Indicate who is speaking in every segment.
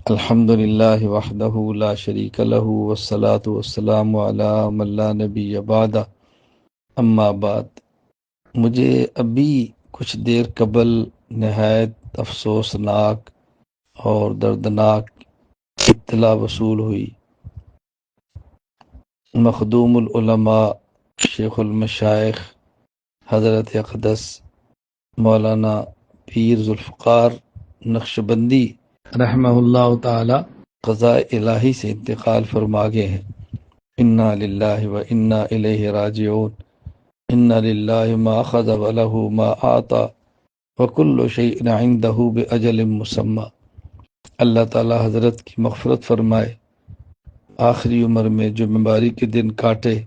Speaker 1: الحمد للہ وحدہ لا شریک لہ والصلاة والسلام علی من لا نبی بعدہ اما بعد۔ مجھے ابھی کچھ دیر قبل نہایت افسوسناک اور دردناک اطلاع وصول ہوئی۔ مخدوم العلماء شیخ المشائخ حضرت اقدس مولانا پیر ذوالفقار نقشبندی رحمہ اللہ تعالی قضاء الہی سے انتقال فرما گئے ہیں۔ انا للہ و انا الیہ راجعون۔ انا للہ ما اخذ ولہ ما آتا وکل شیء عندہ باجل مسمی۔ اللہ تعالی حضرت کی مغفرت فرمائے، آخری عمر میں جو بیماری کے دن کاٹے،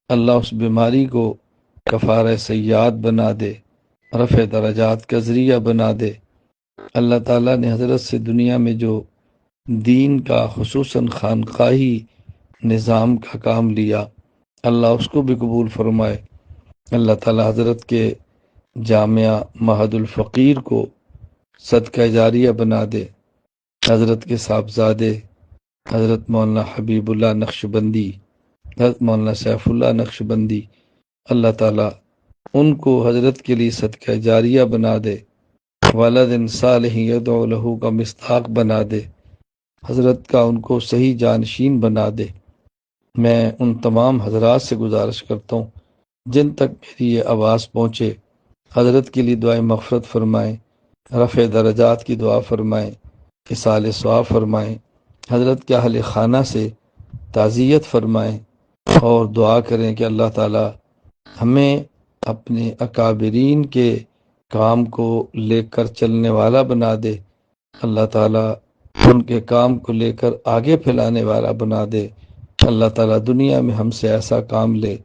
Speaker 1: اللہ اس بیماری کو کفارہ سیئات بنا دے، رفع درجات کا ذریعہ بنا دے۔ اللہ تعالیٰ نے حضرت سے دنیا میں جو دین کا خصوصاً خانقاہی نظام کا کام لیا، اللہ اس کو بھی قبول فرمائے۔ اللہ تعالیٰ حضرت کے جامعہ مہد الفقیر کو صدقہ جاریہ بنا دے۔ حضرت کے صاحبزادے حضرت مولانا حبیب اللہ نقشبندی، حضرت مولانا سیف اللہ نقشبندی، اللہ تعالیٰ ان کو حضرت کے لیے صدقہ جاریہ بنا دے، والد صالح یدعو لہ کا مصداق بنا دے، حضرت کا ان کو صحیح جانشین بنا دے۔ میں ان تمام حضرات سے گزارش کرتا ہوں جن تک میری یہ آواز پہنچے، حضرت کے لیے دعائیں مغفرت فرمائیں، رفع درجات کی دعا فرمائیں، اصال ثواب فرمائیں، حضرت کے اہل خانہ سے تعزیت فرمائیں اور دعا کریں کہ اللہ تعالی ہمیں اپنے اکابرین کے کام کو لے کر چلنے والا بنا دے، اللہ تعالیٰ ان کے کام کو لے کر آگے پھیلانے والا بنا دے۔ اللہ تعالیٰ دنیا میں ہم سے ایسا کام لے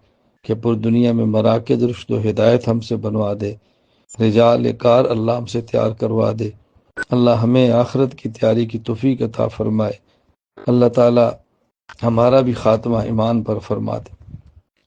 Speaker 1: کہ پور دنیا میں مراکز رشد و ہدایت ہم سے بنوا دے، رجال کار اللہ ہم سے تیار کروا دے۔ اللہ ہمیں آخرت کی تیاری کی توفیق عطا فرمائے۔ اللہ تعالیٰ ہمارا بھی خاتمہ ایمان پر فرما دے۔